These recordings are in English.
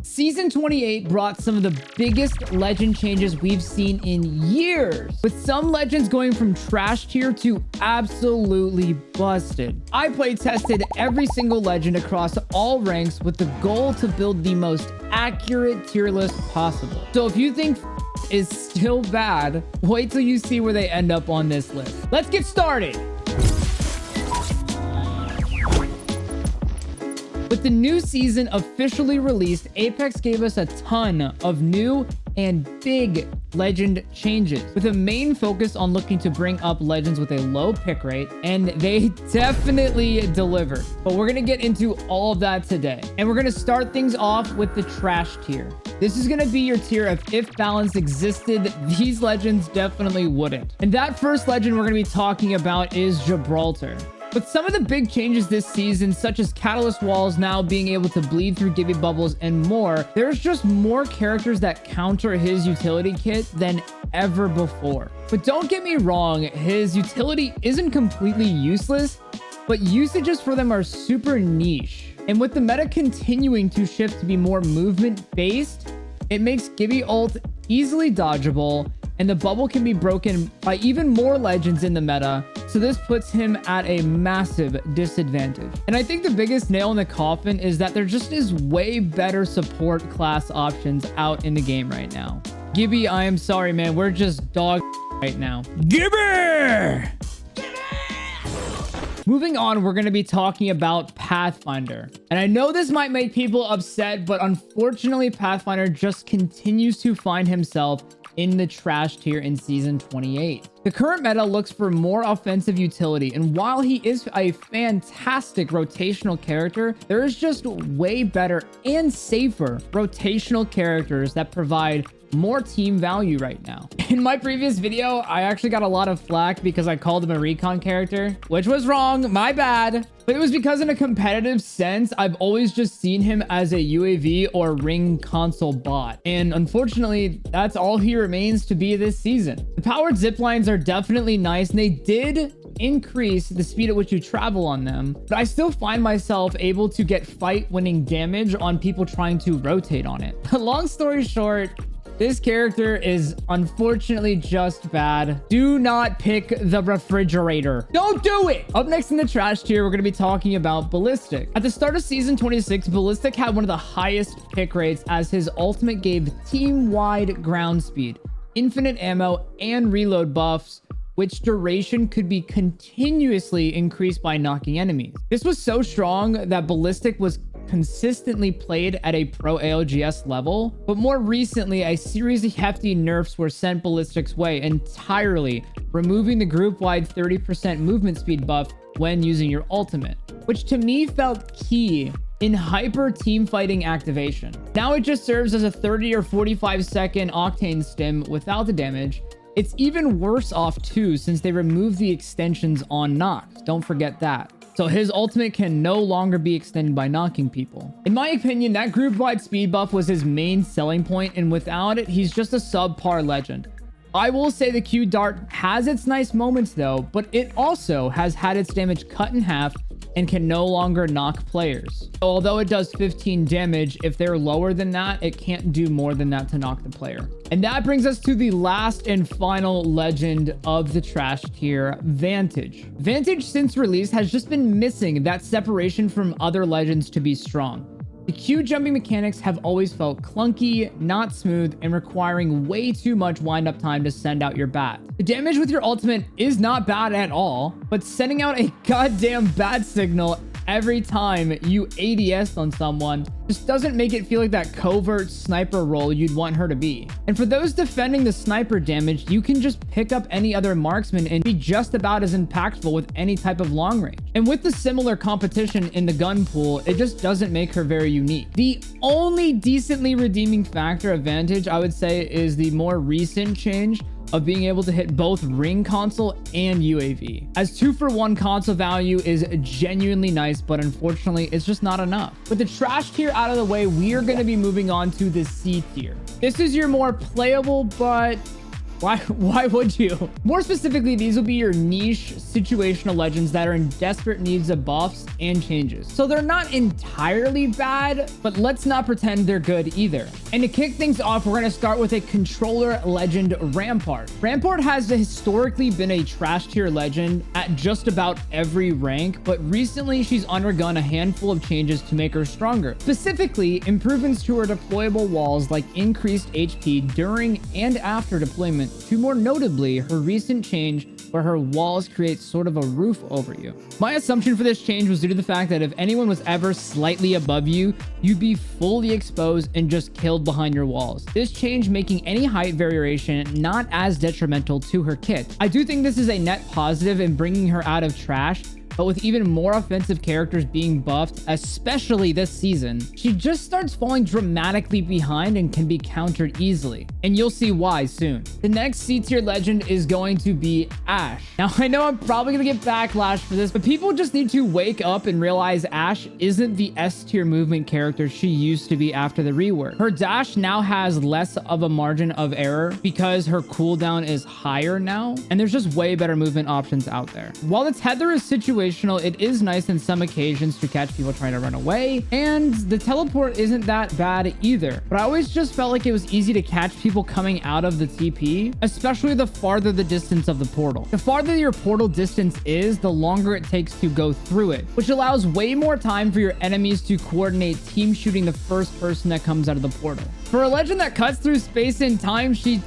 Season 28 brought some of the biggest legend changes we've seen in years, with some legends going from trash tier to absolutely busted. I play tested every single legend across all ranks with the goal to build the most accurate tier list possible. So if you think is still bad, wait till you see where they end up on this list. Let's get started. With the new season officially released, Apex gave us a ton of new and big legend changes, with a main focus on looking to bring up legends with a low pick rate, and they definitely delivered. But we're gonna get into all of that today, and we're gonna start things off with the trash tier. This is gonna be your tier of if balance existed, these legends definitely wouldn't. And that first legend we're gonna be talking about is Gibraltar. With some of the big changes this season, such as Catalyst Walls now being able to bleed through Gibby Bubbles and more, there's just more characters that counter his utility kit than ever before. But don't get me wrong, his utility isn't completely useless, but usages for them are super niche. And with the meta continuing to shift to be more movement-based, it makes Gibby ult easily dodgeable, and the bubble can be broken by even more legends in the meta, so this puts him at a massive disadvantage. And I think the biggest nail in the coffin is that there just is way better support class options out in the game right now. Gibby, I am sorry, man. We're just dog right now. Gibby! Moving on, we're going to be talking about Pathfinder. And I know this might make people upset, but unfortunately, Pathfinder just continues to find himself in the trash tier in season 28. The current meta looks for more offensive utility, and while he is a fantastic rotational character, there is just way better and safer rotational characters that provide more team value right now. In my previous video, I actually got a lot of flack because I called him a recon character, which was wrong, my bad. But it was because in a competitive sense, I've always just seen him as a UAV or ring console bot. And unfortunately, that's all he remains to be this season. The powered zip lines are definitely nice, and they did increase the speed at which you travel on them, but I still find myself able to get fight winning damage on people trying to rotate on it. Long story short, this character is unfortunately just bad. Do not pick the refrigerator. Don't do it. Up next in the trash tier, we're going to be talking about Ballistic. At the start of season 26, Ballistic had one of the highest pick rates as his ultimate gave team-wide ground speed, infinite ammo, and reload buffs, which duration could be continuously increased by knocking enemies. This was so strong that Ballistic was consistently played at a pro ALGS level, but more recently a series of hefty nerfs were sent Ballistic's way, entirely removing the group-wide 30% movement speed buff when using your ultimate, which to me felt key in hyper team fighting activation. Now it just serves as a 30 or 45 second octane stim without the damage. It's even worse off too, since they removed the extensions on knocks. Don't forget that. So his ultimate can no longer be extended by knocking people. In my opinion, that group-wide speed buff was his main selling point, and without it, he's just a subpar legend. I will say the Q dart has its nice moments though, but it also has had its damage cut in half and can no longer knock players. So although it does 15 damage, if they're lower than that, it can't do more than that to knock the player. And that brings us to the last and final legend of the trash tier, Vantage. Vantage since release has just been missing that separation from other legends to be strong. The Q jumping mechanics have always felt clunky, not smooth, and requiring way too much wind-up time to send out your bat. The damage with your ultimate is not bad at all, but sending out a goddamn bat signal every time you ADS on someone just doesn't make it feel like that covert sniper role you'd want her to be. And for those defending the sniper damage, you can just pick up any other marksman and be just about as impactful with any type of long range. And with the similar competition in the gun pool, it just doesn't make her very unique. The only decently redeeming factor of Vantage, I would say, is the more recent change of being able to hit both ring console and UAV, as 2-for-1 console value is genuinely nice, but unfortunately it's just not enough. With the trash tier out of the way, we are going to be moving on to the C tier. This is your more playable but Why would you? More specifically, these will be your niche situational legends that are in desperate needs of buffs and changes. So they're not entirely bad, but let's not pretend they're good either. And to kick things off, we're going to start with a controller legend, Rampart. Rampart has historically been a trash tier legend at just about every rank, but recently she's undergone a handful of changes to make her stronger. Specifically, improvements to her deployable walls like increased HP during and after deployment, to more notably her recent change where her walls create sort of a roof over you. My assumption for this change was due to the fact that if anyone was ever slightly above you, you'd be fully exposed and just killed behind your walls. This change making any height variation not as detrimental to her kit. I do think this is a net positive in bringing her out of trash, but with even more offensive characters being buffed, especially this season, she just starts falling dramatically behind and can be countered easily. And you'll see why soon. The next C tier legend is going to be Ashe. Now, I know I'm probably gonna get backlash for this, but people just need to wake up and realize Ashe isn't the S tier movement character she used to be after the rework. Her dash now has less of a margin of error because her cooldown is higher now, and there's just way better movement options out there. While the tether is situational, it is nice in some occasions to catch people trying to run away, and the teleport isn't that bad either. But I always just felt like it was easy to catch people coming out of the TP, especially the farther the distance of the portal. The farther your portal distance is, the longer it takes to go through it, which allows way more time for your enemies to coordinate team shooting the first person that comes out of the portal. For a legend that cuts through space and time, she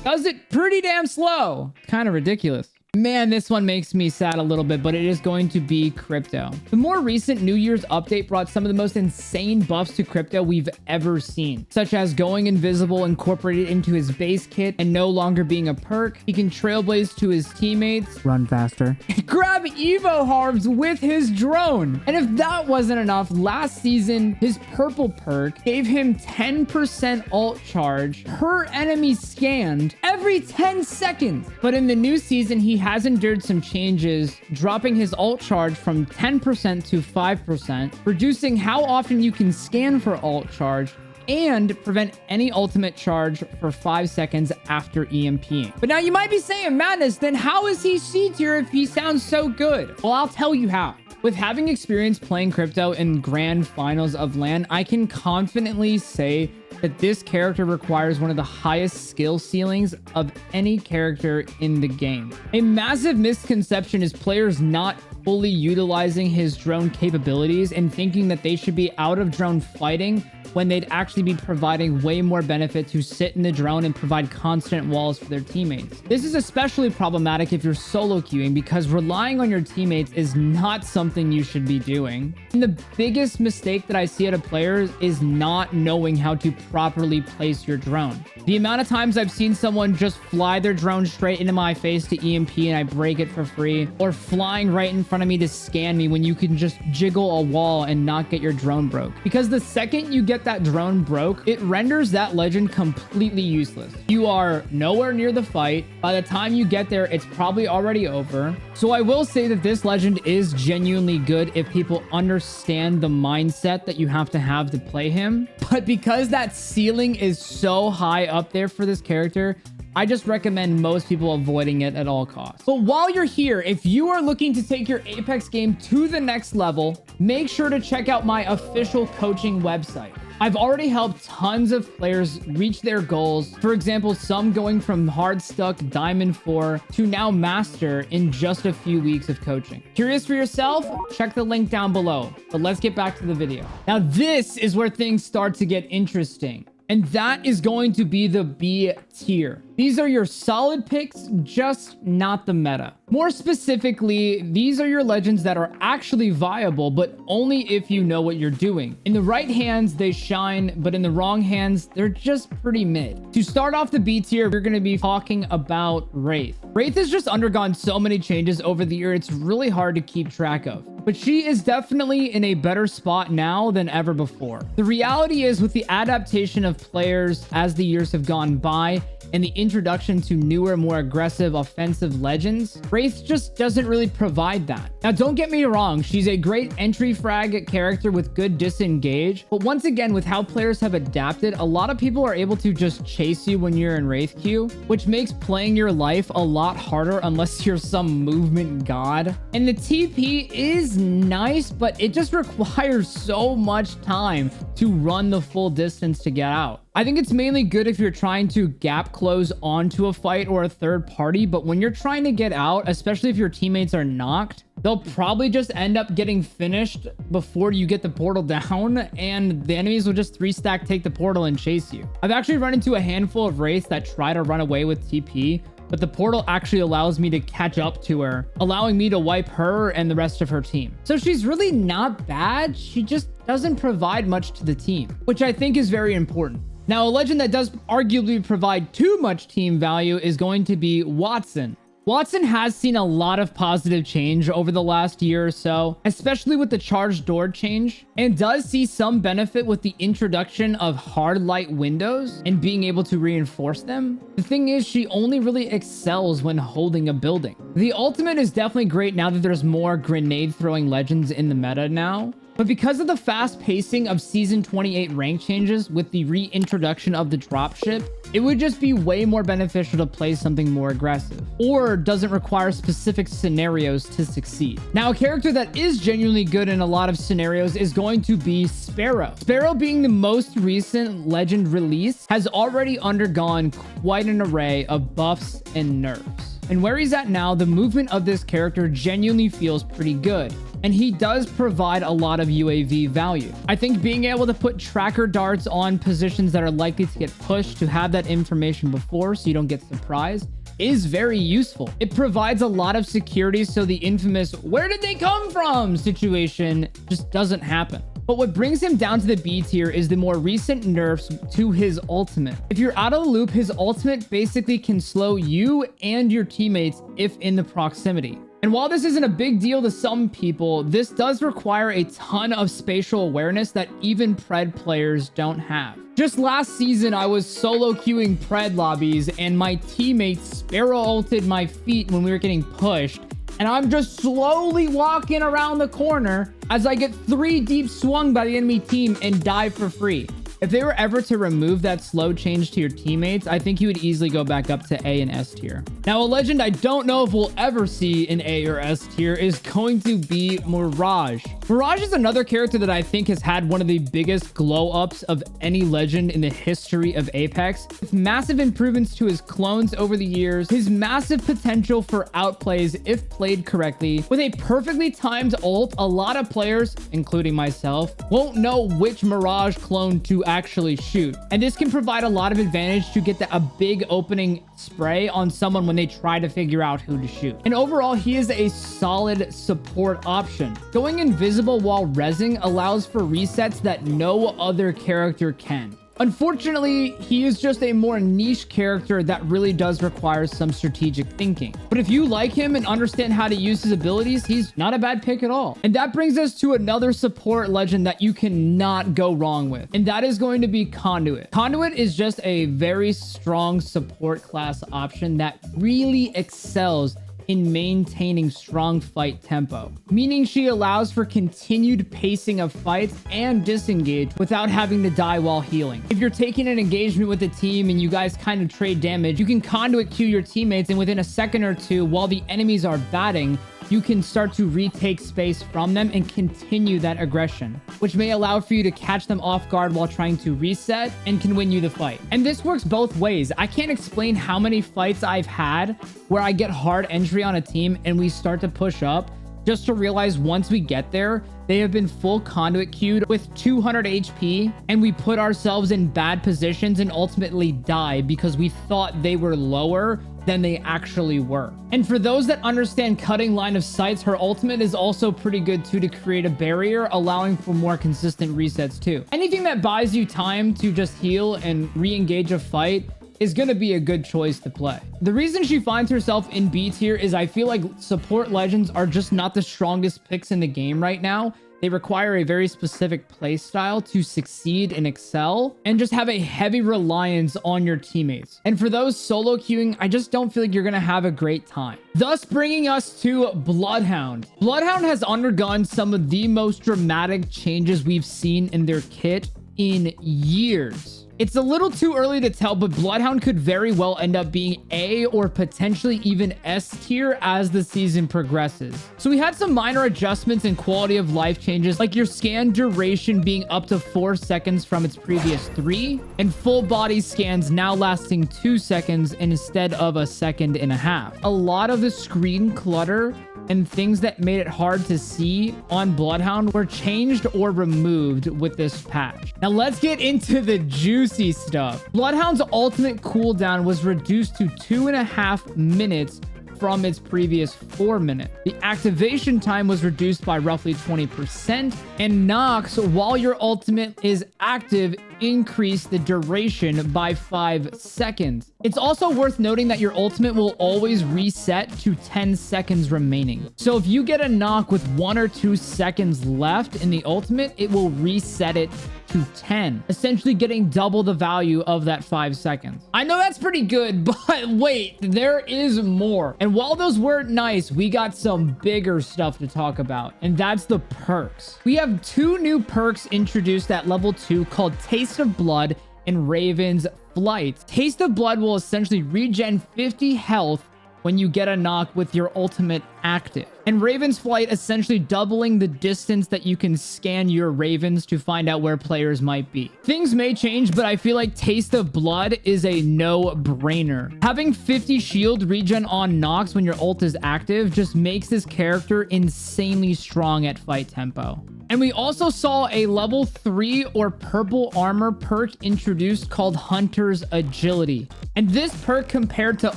does it pretty damn slow. Kind of ridiculous. Man, this one makes me sad a little bit, but it is going to be Crypto. The more recent New Year's update brought some of the most insane buffs to Crypto we've ever seen, such as going invisible incorporated into his base kit and no longer being a perk. He can trailblaze to his teammates, run faster, grab Evo Harbs with his drone. And if that wasn't enough, last season, his purple perk gave him 10% ult charge per enemy scanned every 10 seconds. But in the new season, he has endured some changes, dropping his ult charge from 10% to 5%, reducing how often you can scan for ult charge, and prevent any ultimate charge for 5 seconds after EMPing. But now you might be saying, Madness, then how is he C tier if he sounds so good? Well, I'll tell you how. With having experience playing Crypto in grand finals of LAN, I can confidently say that this character requires one of the highest skill ceilings of any character in the game. A massive misconception is players not fully utilizing his drone capabilities and thinking that they should be out of drone fighting when they'd actually be providing way more benefit to sit in the drone and provide constant walls for their teammates. This is especially problematic if you're solo queuing because relying on your teammates is not something you should be doing. And the biggest mistake that I see out of players is not knowing how to properly place your drone. The amount of times I've seen someone just fly their drone straight into my face to EMP and I break it for free, or flying right in front of me to scan me when you can just jiggle a wall and not get your drone broke. Because the second you get that drone broke, it renders that legend completely useless. You are nowhere near the fight. By the time you get there, it's probably already over. So I will say that this legend is genuinely good if people understand the mindset that you have to play him. But because that ceiling is so high up there for this character, I just recommend most people avoiding it at all costs. But while you're here, if you are looking to take your Apex game to the next level, make sure to check out my official coaching website. I've already helped tons of players reach their goals. For example, some going from hard stuck Diamond 4 to now Master in just a few weeks of coaching. Curious for yourself? Check the link down below. But let's get back to the video. Now, this is where things start to get interesting. And that is going to be the B tier. These are your solid picks, just not the meta. More specifically, these are your legends that are actually viable, but only if you know what you're doing. In the right hands, they shine, but in the wrong hands, they're just pretty mid. To start off the B tier, we're going to be talking about Wraith. Wraith has just undergone so many changes over the year, it's really hard to keep track of. But she is definitely in a better spot now than ever before. The reality is, with the adaptation of players as the years have gone by, and the introduction to newer, more aggressive offensive legends, Wraith just doesn't really provide that. Now, don't get me wrong, she's a great entry frag character with good disengage, but once again, with how players have adapted, a lot of people are able to just chase you when you're in Wraith queue, which makes playing your life a lot harder unless you're some movement god. And the TP is nice, but it just requires so much time to run the full distance to get out. I think it's mainly good if you're trying to gap close onto a fight or a third party, but when you're trying to get out, especially if your teammates are knocked, they'll probably just end up getting finished before you get the portal down, and the enemies will just 3-stack take the portal and chase you. I've actually run into a handful of Wraiths that try to run away with TP, but the portal actually allows me to catch up to her, allowing me to wipe her and the rest of her team. So she's really not bad. She just doesn't provide much to the team, which I think is very important. Now, a legend that does arguably provide too much team value is going to be Wattson. Wattson has seen a lot of positive change over the last year or so, especially with the charged door change, and does see some benefit with the introduction of hard light windows and being able to reinforce them. The thing is, she only really excels when holding a building. The ultimate is definitely great now that there's more grenade throwing legends in the meta now. But because of the fast pacing of Season 28 rank changes with the reintroduction of the dropship, it would just be way more beneficial to play something more aggressive, or doesn't require specific scenarios to succeed. Now, a character that is genuinely good in a lot of scenarios is going to be Sparrow. Sparrow, being the most recent legend release, has already undergone quite an array of buffs and nerfs. And where he's at now, the movement of this character genuinely feels pretty good, and he does provide a lot of UAV value. I think being able to put tracker darts on positions that are likely to get pushed to have that information before so you don't get surprised is very useful. It provides a lot of security so the infamous "where did they come from" situation just doesn't happen. But what brings him down to the B tier is the more recent nerfs to his ultimate. If you're out of the loop, his ultimate basically can slow you and your teammates if in the proximity. And while this isn't a big deal to some people, this does require a ton of spatial awareness that even Pred players don't have. Just last season, I was solo queuing Pred lobbies and my teammates Sparrow ulted my feet when we were getting pushed. And I'm just slowly walking around the corner as I get 3 deep swung by the enemy team and die for free. If they were ever to remove that slow change to your teammates, I think you would easily go back up to A and S tier. Now, a legend I don't know if we'll ever see in A or S tier is going to be Mirage. Mirage is another character that I think has had one of the biggest glow ups of any legend in the history of Apex, with massive improvements to his clones over the years, his massive potential for outplays if played correctly. With a perfectly timed ult, a lot of players, including myself, won't know which Mirage clone to actually shoot, and this can provide a lot of advantage to get a big opening spray on someone when they try to figure out who to shoot. And overall, he is a solid support option. Going invisible while rezzing allows for resets that no other character can. Unfortunately, he is just a more niche character that really does require some strategic thinking. But if you like him and understand how to use his abilities, he's not a bad pick at all. And that brings us to another support legend that you cannot go wrong with, and that is going to be Conduit. Conduit is just a very strong support class option that really excels in maintaining strong fight tempo, meaning she allows for continued pacing of fights and disengage without having to die while healing. If you're taking an engagement with a team and you guys kind of trade damage, you can conduit queue your teammates, and within a second or two, while the enemies are batting, you can start to retake space from them and continue that aggression, which may allow for you to catch them off guard while trying to reset and can win you the fight. And this works both ways. I can't explain how many fights I've had where I get hard entry on a team and we start to push up, just to realize once we get there, they have been full conduit queued with 200 HP, and we put ourselves in bad positions and ultimately die because we thought they were lower than they actually were. And for those that understand cutting line of sights, her ultimate is also pretty good too, to create a barrier, allowing for more consistent resets too. Anything that buys you time to just heal and re-engage a fight is going to be a good choice to play. The reason she finds herself in B tier is I feel like support legends are just not the strongest picks in the game right now, They require a very specific playstyle to succeed and excel, and just have a heavy reliance on your teammates. And for those solo queuing, I just don't feel like you're gonna have a great time. Thus bringing us to Bloodhound. Bloodhound has undergone some of the most dramatic changes we've seen in their kit in years. It's a little too early to tell, but Bloodhound could very well end up being A or potentially even S tier as the season progresses. So we had some minor adjustments and quality of life changes, like your scan duration being up to 4 seconds from its previous 3, and full body scans now lasting 2 seconds instead of 1.5 seconds. A lot of the screen clutter and things that made it hard to see on Bloodhound were changed or removed with this patch. Now let's get into the juicy stuff. Bloodhound's ultimate cooldown was reduced to 2.5 minutes from its previous 4 minutes. The activation time was reduced by roughly 20%, and knocks while your ultimate is active increase the duration by 5 seconds. It's also worth noting that your ultimate will always reset to 10 seconds remaining. So if you get a knock with 1 or 2 seconds left in the ultimate, it will reset it to 10, essentially getting double the value of that 5 seconds. I know that's pretty good, but wait, there is more. And while those weren't nice, we got some bigger stuff to talk about, and that's the perks. We have 2 new perks introduced at level 2 called Taste of Blood and Raven's Flight. Taste of Blood will essentially regen 50 health when you get a knock with your ultimate active. And Raven's Flight essentially doubling the distance that you can scan your ravens to find out where players might be. Things may change, but I feel like Taste of Blood is a no-brainer. Having 50 shield regen on knocks when your ult is active just makes this character insanely strong at fight tempo. And we also saw a level 3 or purple armor perk introduced called Hunter's Agility. And this perk compared to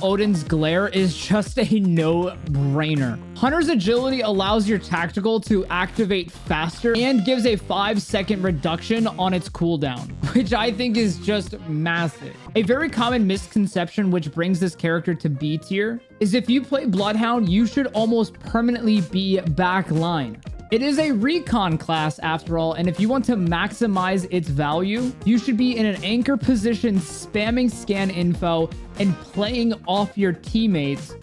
Odin's Glare is just a no-brainer. Hunter's Agility allows your tactical to activate faster and gives a 5-second reduction on its cooldown, which I think is just massive. A very common misconception which brings this character to B tier is if you play Bloodhound, you should almost permanently be backline. It is a recon class after all, and if you want to maximize its value, you should be in an anchor position spamming scan info and playing off your teammates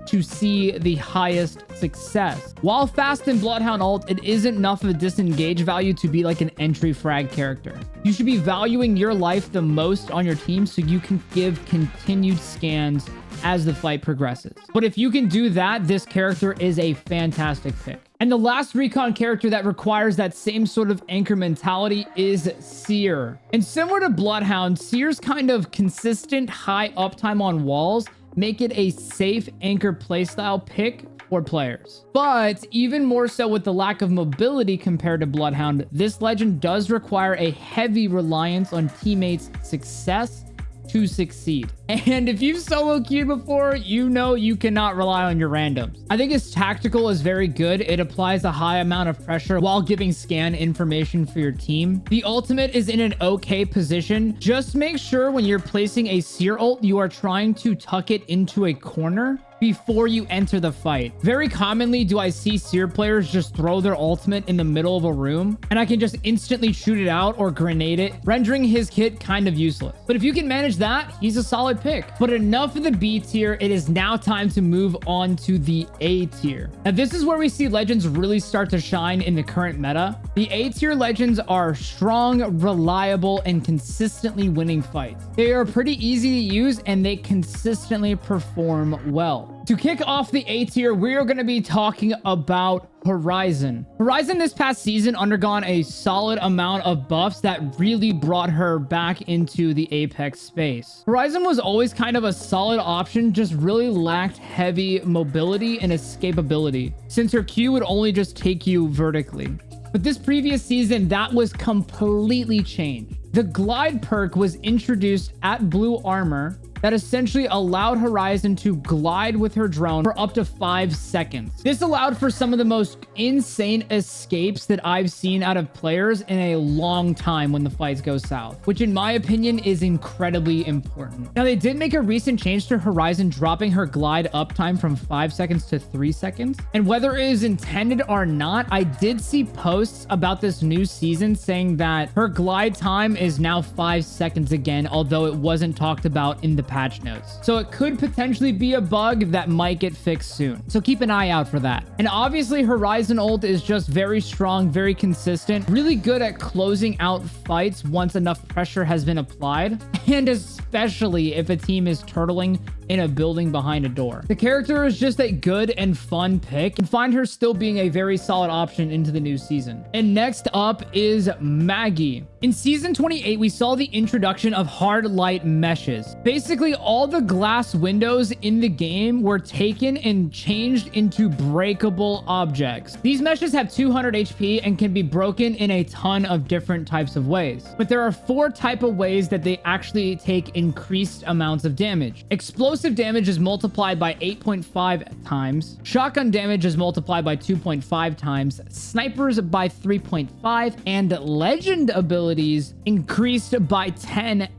to see the highest success. While fast in Bloodhound ult, it isn't enough of a disengage value to be like an entry frag character. You should be valuing your life the most on your team so you can give continued scans as the fight progresses. But if you can do that, this character is a fantastic pick. And the last recon character that requires that same sort of anchor mentality is Seer. And similar to Bloodhound, Seer's kind of consistent high uptime on walls make it a safe anchor playstyle pick for players. But even more so with the lack of mobility compared to Bloodhound, this legend does require a heavy reliance on teammates' success to succeed. And if you've solo queued before, you know you cannot rely on your randoms. I think his tactical is very good. It applies a high amount of pressure while giving scan information for your team. The ultimate is in an okay position. Just make sure when you're placing a Seer ult, you are trying to tuck it into a corner before you enter the fight. Very commonly do I see Seer players just throw their ultimate in the middle of a room and I can just instantly shoot it out or grenade it, rendering his kit kind of useless. But if you can manage that, he's a solid pick. But enough of the B tier. It is now time to move on to the A tier. Now this is where we see legends really start to shine in the current meta. The A tier legends are strong, reliable, and consistently winning fights. They are pretty easy to use and they consistently perform well. To kick off the A tier, we are going to be talking about Horizon. Horizon this past season undergone a solid amount of buffs that really brought her back into the Apex space. Horizon was always kind of a solid option, just really lacked heavy mobility and escapability, since her Q would only just take you vertically. But this previous season, that was completely changed. The glide perk was introduced at blue armor, that essentially allowed Horizon to glide with her drone for up to 5 seconds. This allowed for some of the most insane escapes that I've seen out of players in a long time when the fights go south, which in my opinion is incredibly important. Now, they did make a recent change to Horizon, dropping her glide uptime from 5 seconds to 3 seconds. And whether it is intended or not, I did see posts about this new season saying that her glide time is now 5 seconds again, although it wasn't talked about in the patch notes. So it could potentially be a bug that might get fixed soon. So keep an eye out for that. And obviously Horizon ult is just very strong, very consistent, really good at closing out fights once enough pressure has been applied, and especially if a team is turtling in a building behind a door. The character is just a good and fun pick, and find her still being a very solid option into the new season. And next up is Maggie. In season 28, we saw the introduction of hard light meshes. Basically, all the glass windows in the game were taken and changed into breakable objects. These meshes have 200 HP and can be broken in a ton of different types of ways. But there are 4 types of ways that they actually take increased amounts of damage. Explosive damage is multiplied by 8.5 times. Shotgun damage is multiplied by 2.5 times. Snipers by 3.5, and legend abilities increased by 10x.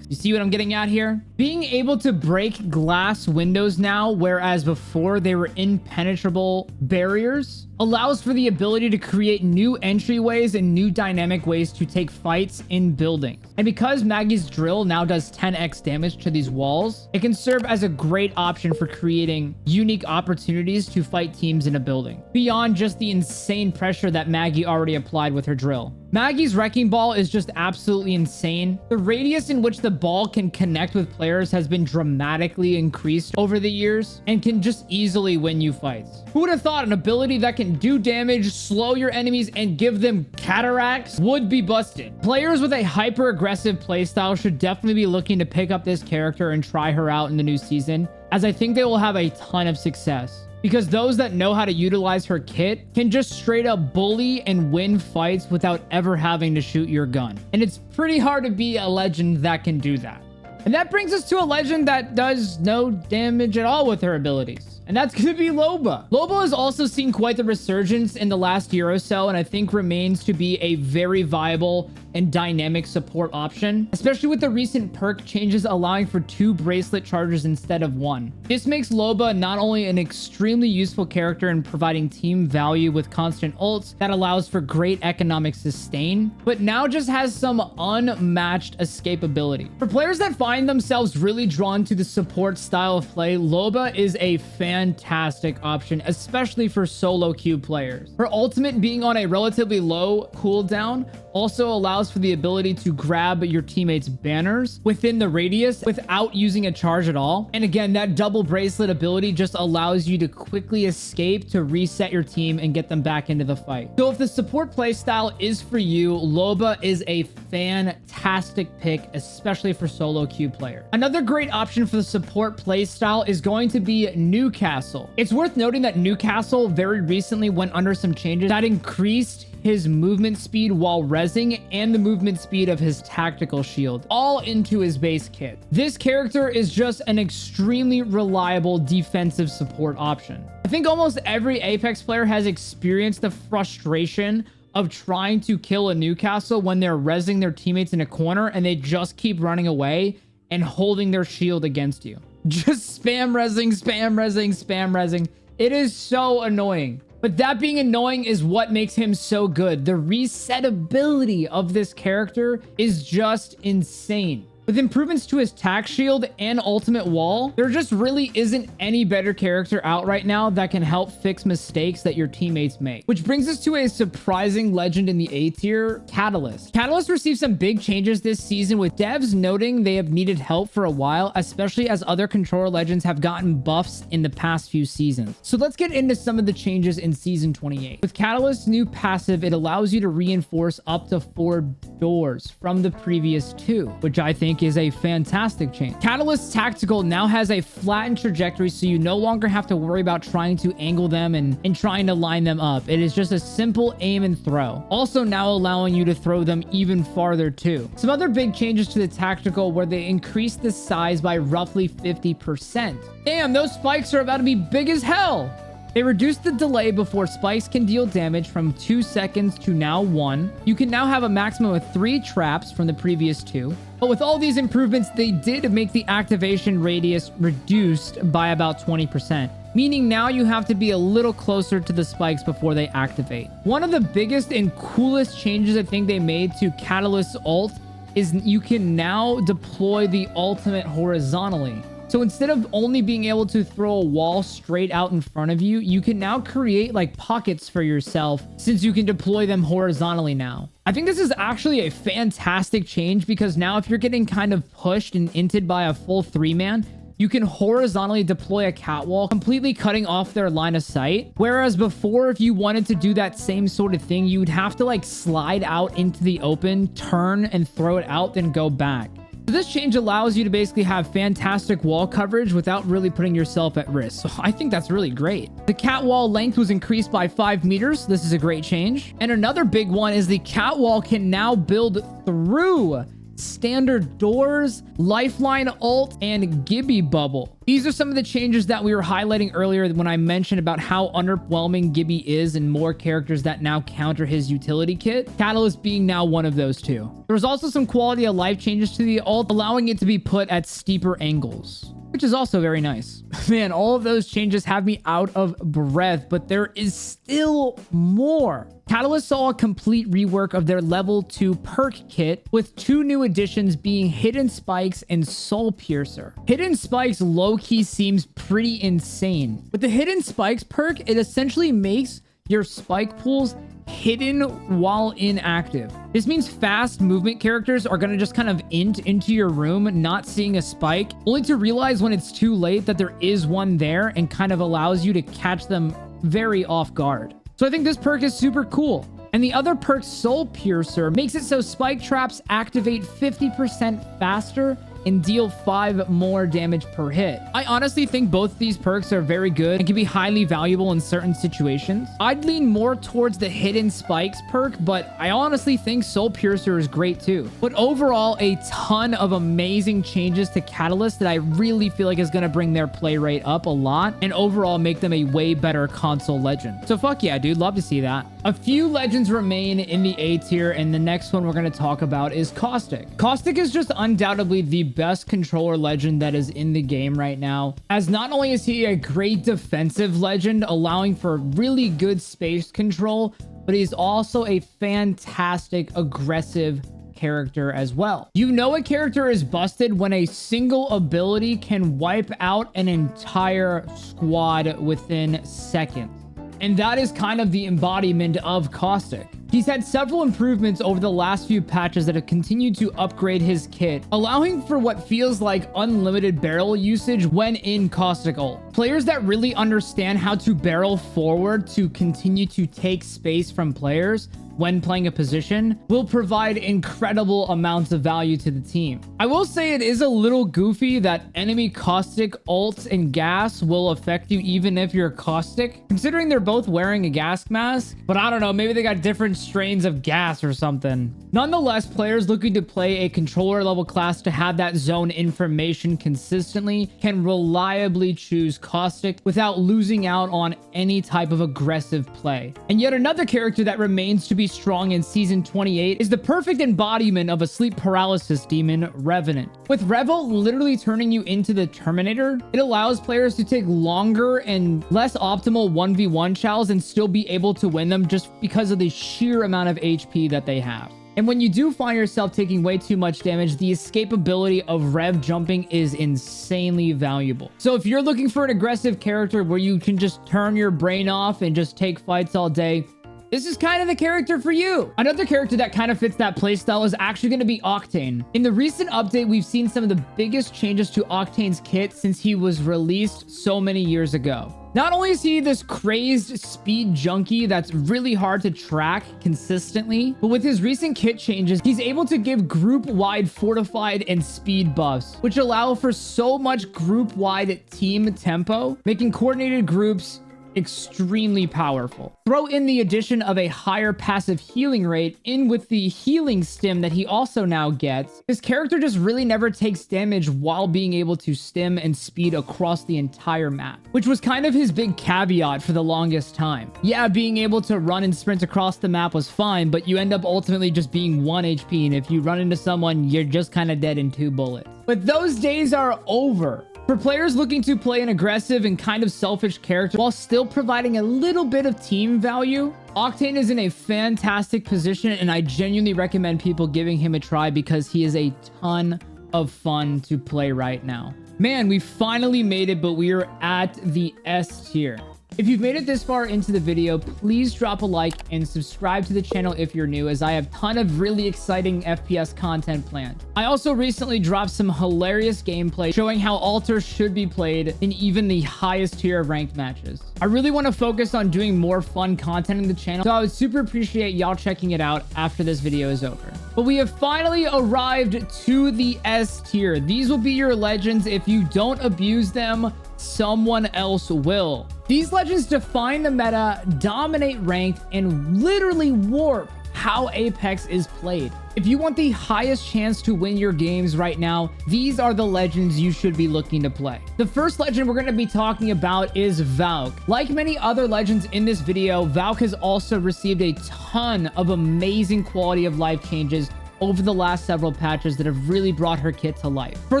You see what I'm getting at here? Being able to break glass windows now, whereas before they were impenetrable barriers, allows for the ability to create new entryways and new dynamic ways to take fights in buildings. And because Maggie's drill now does 10x damage to these walls, it can serve as a great option for creating unique opportunities to fight teams in a building, beyond just the insane pressure that Maggie already applied with her drill. Maggie's Wrecking Ball is just absolutely insane. The radius in which the ball can connect with players has been dramatically increased over the years and can just easily win you fights. Who would have thought an ability that can do damage, slow your enemies, and give them cataracts would be busted? Players with a hyper-aggressive playstyle should definitely be looking to pick up this character and try her out in the new season, as I think they will have a ton of success. Because those that know how to utilize her kit can just straight up bully and win fights without ever having to shoot your gun. And it's pretty hard to be a legend that can do that. And that brings us to a legend that does no damage at all with her abilities. And that's going to be Loba. Loba has also seen quite the resurgence in the last year or so, and I think remains to be a very viable and dynamic support option, especially with the recent perk changes allowing for 2 bracelet charges instead of 1. This makes Loba not only an extremely useful character in providing team value with constant ults that allows for great economic sustain, but now just has some unmatched escapability. For players that find themselves really drawn to the support style of play, Loba is a fantastic option, especially for solo queue players. Her ultimate being on a relatively low cooldown also allows for the ability to grab your teammates' banners within the radius without using a charge at all. And again, that double bracelet ability just allows you to quickly escape to reset your team and get them back into the fight. So if the support playstyle is for you, Loba is a fantastic pick, especially for solo queue players. Another great option for the support playstyle is going to be Newcastle. It's worth noting that Newcastle very recently went under some changes that increased his movement speed while rezzing and the movement speed of his tactical shield, all into his base kit. This character is just an extremely reliable defensive support option. I think almost every Apex player has experienced the frustration of trying to kill a Newcastle when they're rezzing their teammates in a corner and they just keep running away and holding their shield against you. Just spam rezzing, spam rezzing, spam rezzing. It is so annoying. But that being annoying is what makes him so good. The resetability of this character is just insane. With improvements to his tac shield and ultimate wall, there just really isn't any better character out right now that can help fix mistakes that your teammates make. Which brings us to a surprising legend in the A tier, Catalyst. Catalyst received some big changes this season, with devs noting they have needed help for a while, especially as other controller legends have gotten buffs in the past few seasons. So let's get into some of the changes in season 28. With Catalyst's new passive, it allows you to reinforce up to 4 doors from the previous 2, which I think think is a fantastic change. Catalyst's tactical now has a flattened trajectory, so you no longer have to worry about trying to angle them and trying to line them up. It is just a simple aim and throw. Also now allowing you to throw them even farther too. Some other big changes to the tactical where they increased the size by roughly 50%. Damn, those spikes are about to be big as hell. They reduced the delay before spikes can deal damage from 2 seconds to now 1. You can now have a maximum of 3 traps from the previous 2. But with all these improvements, they did make the activation radius reduced by about 20%. Meaning now you have to be a little closer to the spikes before they activate. One of the biggest and coolest changes I think they made to Catalyst's ult is you can now deploy the ultimate horizontally. So instead of only being able to throw a wall straight out in front of you, you can now create like pockets for yourself since you can deploy them horizontally now. I think this is actually a fantastic change because now if you're getting kind of pushed and inted by a full 3-man, you can horizontally deploy a catwall, completely cutting off their line of sight. Whereas before, if you wanted to do that same sort of thing, you would have to like slide out into the open, turn and throw it out, then go back. So this change allows you to basically have fantastic wall coverage without really putting yourself at risk. So I think that's really great. The cat wall length was increased by 5 meters. This is a great change. And another big one is the cat wall can now build through standard doors, lifeline ult, and Gibby bubble. These are some of the changes that we were highlighting earlier when I mentioned about how underwhelming Gibby is and more characters that now counter his utility kit. Catalyst being now one of those two. There was also some quality of life changes to the ult, allowing it to be put at steeper angles, which is also very nice. Man, all of those changes have me out of breath, but there is still more. Catalyst saw a complete rework of their level 2 perk kit, with 2 new additions being Hidden Spikes and Soul Piercer. Hidden Spikes low-key seems pretty insane. With the Hidden Spikes perk, it essentially makes your spike pools hidden while inactive. This means fast movement characters are going to just kind of int into your room, not seeing a spike, only to realize when it's too late that there is one there, and kind of allows you to catch them very off guard. So I think this perk is super cool. And the other perk, Soul Piercer, makes it so spike traps activate 50% faster and deal 5 more damage per hit. I honestly think both these perks are very good and can be highly valuable in certain situations. I'd lean more towards the Hidden Spikes perk, but I honestly think Soul Piercer is great too. But overall, a ton of amazing changes to Catalyst that I really feel like is going to bring their play rate up a lot and overall make them a way better console legend. So fuck yeah, dude. Love to see that. A few legends remain in the A tier, and the next one we're going to talk about is Caustic. Caustic is just undoubtedly the best controller legend that is in the game right now, as not only is he a great defensive legend allowing for really good space control, but he's also a fantastic aggressive character as well. You know a character is busted when a single ability can wipe out an entire squad within seconds. And that is kind of the embodiment of Caustic. He's had several improvements over the last few patches that have continued to upgrade his kit, allowing for what feels like unlimited barrel usage when in Caustic ult. Players that really understand how to barrel forward to continue to take space from players when playing a position will provide incredible amounts of value to the team. I will say it is a little goofy that enemy Caustic ults and gas will affect you even if you're Caustic, considering they're both wearing a gas mask, but I don't know, maybe they got different strains of gas or something. Nonetheless, players looking to play a controller level class to have that zone information consistently can reliably choose Caustic without losing out on any type of aggressive play. And yet another character that remains to be strong in season 28 is the perfect embodiment of a sleep paralysis demon, Revenant. With Revel literally turning you into the Terminator, it allows players to take longer and less optimal 1v1 chows and still be able to win them just because of the sheer amount of HP that they have. And when you do find yourself taking way too much damage, the escapability of rev jumping is insanely valuable. So if you're looking for an aggressive character where you can just turn your brain off and just take fights all day, this is kind of the character for you. Another character that kind of fits that playstyle is actually going to be Octane. In the recent update, we've seen some of the biggest changes to Octane's kit since he was released so many years ago. Not only is he this crazed speed junkie that's really hard to track consistently, but with his recent kit changes, he's able to give group-wide fortified and speed buffs, which allow for so much group-wide team tempo, making coordinated groups extremely powerful. Throw in the addition of a higher passive healing rate in with the healing stim that he also now gets. His character just really never takes damage while being able to stim and speed across the entire map, which was kind of his big caveat for the longest time. Yeah, being able to run and sprint across the map was fine, but you end up ultimately just being 1 HP, and if you run into someone, you're just kind of dead in 2 bullets. But those days are over. For players looking to play an aggressive and kind of selfish character while still providing a little bit of team value, Octane is in a fantastic position, and I genuinely recommend people giving him a try because he is a ton of fun to play right now. Man, we finally made it, but we are at the S tier. If you've made it this far into the video, please drop a like and subscribe to the channel if you're new, as I have a ton of really exciting FPS content planned. I also recently dropped some hilarious gameplay showing how altars should be played in even the highest tier of ranked matches. I really want to focus on doing more fun content in the channel, so I would super appreciate y'all checking it out after this video is over. But we have finally arrived to the S tier. These will be your legends. If you don't abuse them, someone else will. These legends define the meta, dominate ranked, and literally warp how Apex is played. If you want the highest chance to win your games right now, these are the legends you should be looking to play. The first legend we're going to be talking about is Valk. Like many other legends in this video, Valk has also received a ton of amazing quality of life changes over the last several patches that have really brought her kit to life. For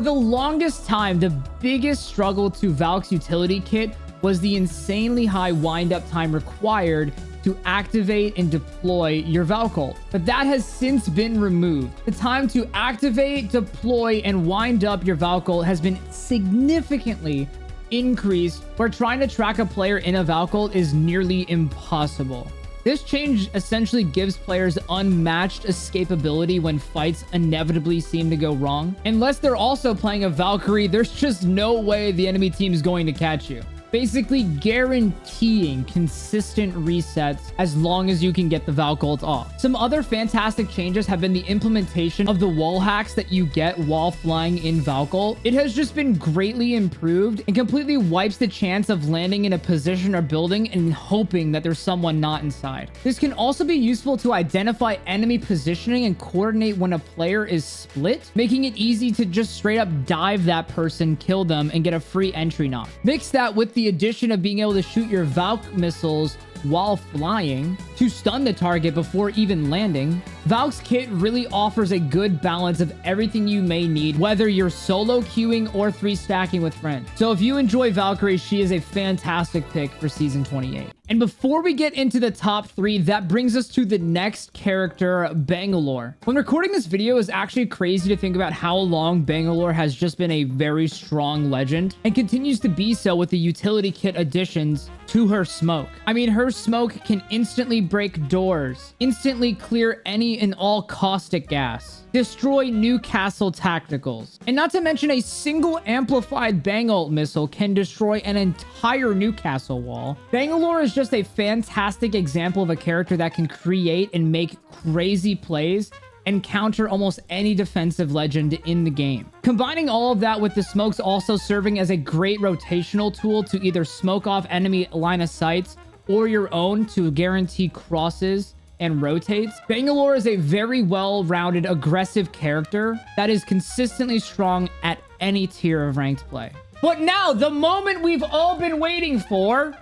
the longest time, the biggest struggle to Valk's utility kit was the insanely high wind-up time required to activate and deploy your Valk ult. But that has since been removed. The time to activate, deploy, and wind up your Valk ult has been significantly increased, where trying to track a player in a Valk ult is nearly impossible. This change essentially gives players unmatched escapability when fights inevitably seem to go wrong. Unless they're also playing a Valkyrie, there's just no way the enemy team is going to catch you. Basically guaranteeing consistent resets as long as you can get the Valk ult off. Some other fantastic changes have been the implementation of the wall hacks that you get while flying in Valk ult. It has just been greatly improved and completely wipes the chance of landing in a position or building and hoping that there's someone not inside. This can also be useful to identify enemy positioning and coordinate when a player is split, making it easy to just straight up dive that person, kill them, and get a free entry knock. Mix that with the addition of being able to shoot your Valk missiles while flying to stun the target before even landing. Valk's kit really offers a good balance of everything you may need, whether you're solo queuing or 3-stacking with friends. So if you enjoy Valkyrie, she is a fantastic pick for Season 28. And before we get into the top 3, that brings us to the next character, Bangalore. When recording this video, it's actually crazy to think about how long Bangalore has just been a very strong legend and continues to be so with the utility kit additions to her smoke. I mean, her smoke can instantly break doors, instantly clear any and all caustic gas, destroy Newcastle tacticals, and not to mention a single amplified Bang ult missile can destroy an entire Newcastle wall. Bangalore is just a fantastic example of a character that can create and make crazy plays and counter almost any defensive legend in the game. Combining all of that with the smokes also serving as a great rotational tool to either smoke off enemy line of sights or your own to guarantee crosses and rotates. Bangalore is a very well-rounded, aggressive character that is consistently strong at any tier of ranked play. But now, the moment we've all been waiting for.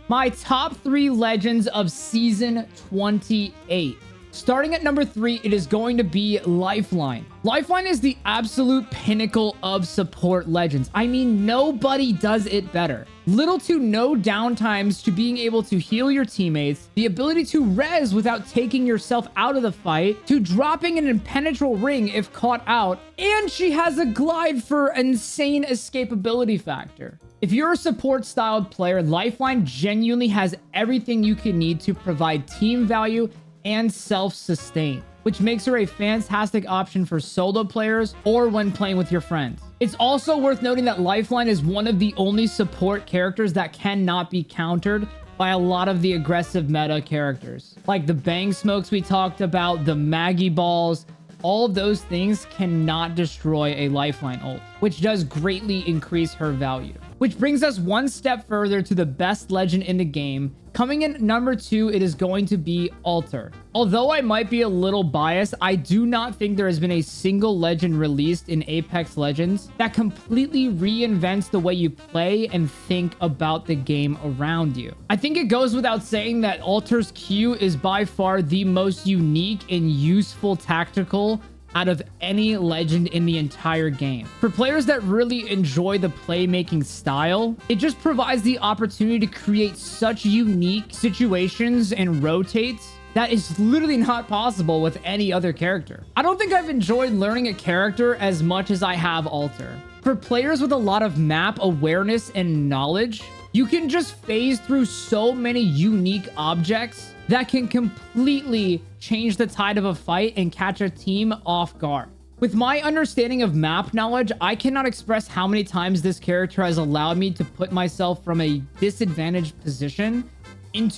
My top 3 legends of Season 28. Starting at number 3, it is going to be Lifeline. Lifeline is the absolute pinnacle of support legends. I mean, nobody does it better. Little to no downtimes to being able to heal your teammates, the ability to res without taking yourself out of the fight, to dropping an impenetrable ring if caught out, and she has a glide for insane escapability factor. If you're a support-styled player, Lifeline genuinely has everything you can need to provide team value and self-sustain, which makes her a fantastic option for solo players or when playing with your friends. It's also worth noting that Lifeline is one of the only support characters that cannot be countered by a lot of the aggressive meta characters. Like the Bang Smokes we talked about, the Maggie Balls, all of those things cannot destroy a Lifeline ult, which does greatly increase her value. Which brings us one step further to the best legend in the game. Coming in number 2, it is going to be Alter. Although I might be a little biased, I do not think there has been a single legend released in Apex Legends that completely reinvents the way you play and think about the game around you. I think it goes without saying that Alter's Q is by far the most unique and useful tactical out of any legend in the entire game. For players that really enjoy the playmaking style, it just provides the opportunity to create such unique situations and rotates that is literally not possible with any other character. I don't think I've enjoyed learning a character as much as I have Alter. For players with a lot of map awareness and knowledge, you can just phase through so many unique objects that can completely change the tide of a fight and catch a team off guard. With my understanding of map knowledge, I cannot express how many times this character has allowed me to put myself from a disadvantaged position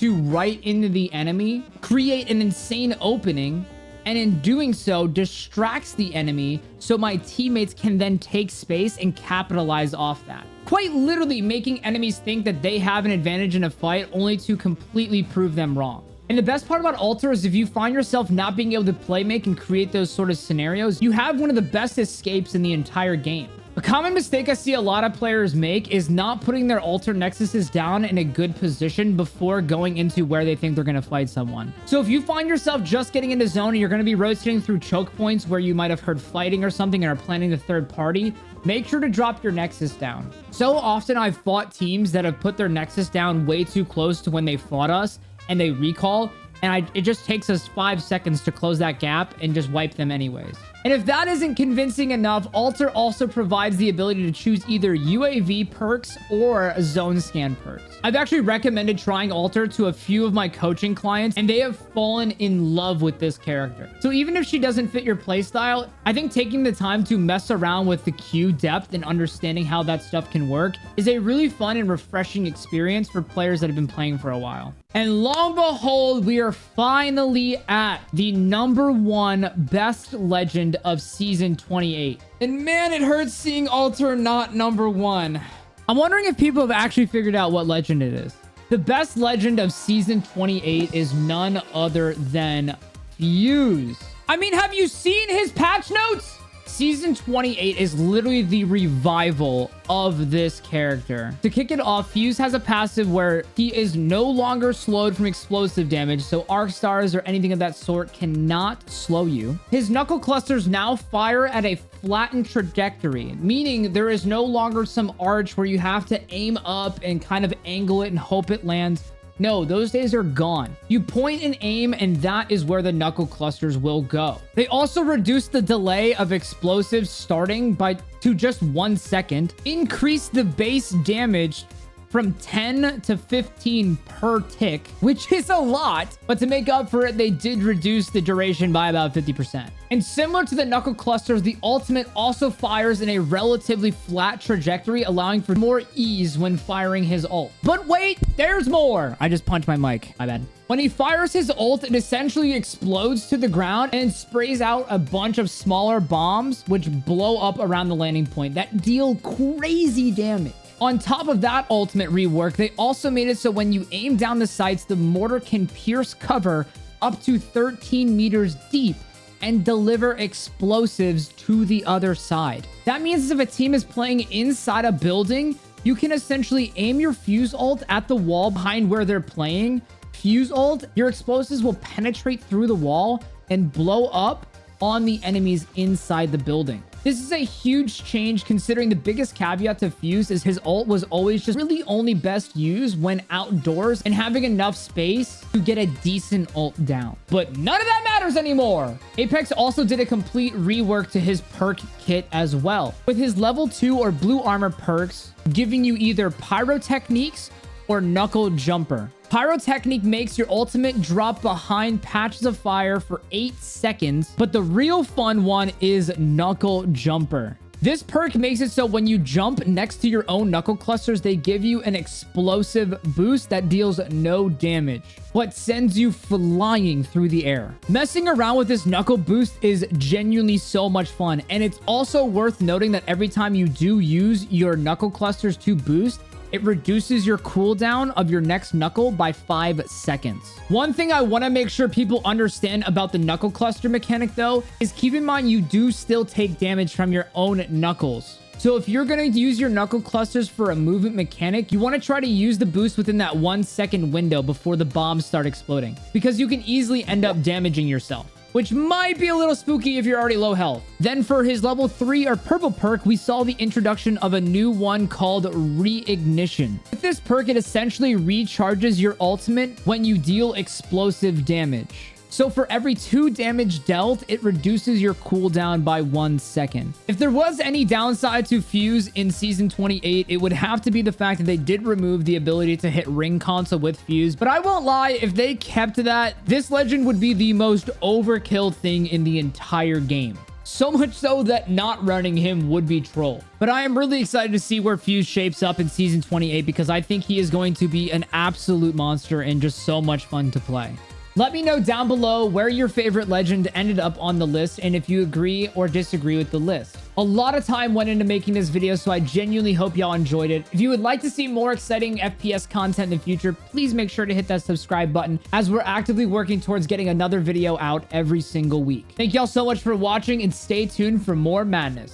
right into the enemy, create an insane opening, and in doing so, distracts the enemy so my teammates can then take space and capitalize off that. Quite literally making enemies think that they have an advantage in a fight only to completely prove them wrong. And the best part about Alter is if you find yourself not being able to play make and create those sort of scenarios, you have one of the best escapes in the entire game. A common mistake I see a lot of players make is not putting their Alter Nexuses down in a good position before going into where they think they're going to fight someone. So if you find yourself just getting into zone and you're going to be rotating through choke points where you might have heard fighting or something and are planning the third party, make sure to drop your Nexus down. So often I've fought teams that have put their Nexus down way too close to when they fought us and they recall, and it just takes us 5 seconds to close that gap and just wipe them anyways. And if that isn't convincing enough, Alter also provides the ability to choose either UAV perks or zone scan perks. I've actually recommended trying Alter to a few of my coaching clients, and they have fallen in love with this character. So even if she doesn't fit your playstyle, I think taking the time to mess around with the Q depth and understanding how that stuff can work is a really fun and refreshing experience for players that have been playing for a while. And lo and behold, we are finally at the number 1 best legend of season 28. And man, it hurts seeing Alter not number 1. I'm wondering if people have actually figured out what legend it is. The best legend of season 28 is none other than Fuse. I mean, have you seen his patch notes? Season 28 is literally the revival of this character. To kick it off, Fuse has a passive where he is no longer slowed from explosive damage, so arc stars or anything of that sort cannot slow you. His knuckle clusters now fire at a flattened trajectory, meaning there is no longer some arch where you have to aim up and kind of angle it and hope it lands. No, those days are gone. You point and aim, and that is where the knuckle clusters will go. They also reduce the delay of explosives starting to just 1 second, increase the base damage from 10 to 15 per tick, which is a lot, but to make up for it, they did reduce the duration by about 50%. And similar to the knuckle clusters, the ultimate also fires in a relatively flat trajectory, allowing for more ease when firing his ult. But wait, there's more. I just punched my mic. My bad. When he fires his ult, it essentially explodes to the ground and sprays out a bunch of smaller bombs, which blow up around the landing point that deal crazy damage. On top of that ultimate rework, they also made it so when you aim down the sights, the mortar can pierce cover up to 13 meters deep and deliver explosives to the other side. That means if a team is playing inside a building, you can essentially aim your Fuse ult at the wall behind where they're playing. Fuse ult, your explosives will penetrate through the wall, and blow up on the enemies inside the building. This is a huge change considering the biggest caveat to Fuse is his ult was always just really only best used when outdoors and having enough space to get a decent ult down. But none of that matters anymore. Apex also did a complete rework to his perk kit as well, with his level 2 or blue armor perks giving you either pyrotechniques or knuckle jumper. Pyrotechnique makes your ultimate drop behind patches of fire for 8 seconds, but the real fun one is knuckle jumper. This perk makes it so when you jump next to your own knuckle clusters, they give you an explosive boost that deals no damage, but sends you flying through the air. Messing around with this knuckle boost is genuinely so much fun, and it's also worth noting that every time you do use your knuckle clusters to boost, it reduces your cooldown of your next knuckle by 5 seconds. One thing I want to make sure people understand about the knuckle cluster mechanic though, is keep in mind you do still take damage from your own knuckles. So if you're going to use your knuckle clusters for a movement mechanic, you want to try to use the boost within that 1 second window before the bombs start exploding, because you can easily end up damaging yourself, which might be a little spooky if you're already low health. Then for his level 3 or purple perk, we saw the introduction of a new one called Reignition. With this perk, it essentially recharges your ultimate when you deal explosive damage. So for every 2 damage dealt, it reduces your cooldown by 1 second. If there was any downside to Fuse in Season 28, it would have to be the fact that they did remove the ability to hit ring console with Fuse. But I won't lie, if they kept that, this legend would be the most overkill thing in the entire game. So much so that not running him would be troll. But I am really excited to see where Fuse shapes up in Season 28 because I think he is going to be an absolute monster and just so much fun to play. Let me know down below where your favorite legend ended up on the list and if you agree or disagree with the list. A lot of time went into making this video, so I genuinely hope y'all enjoyed it. If you would like to see more exciting FPS content in the future, please make sure to hit that subscribe button as we're actively working towards getting another video out every single week. Thank y'all so much for watching and stay tuned for more madness.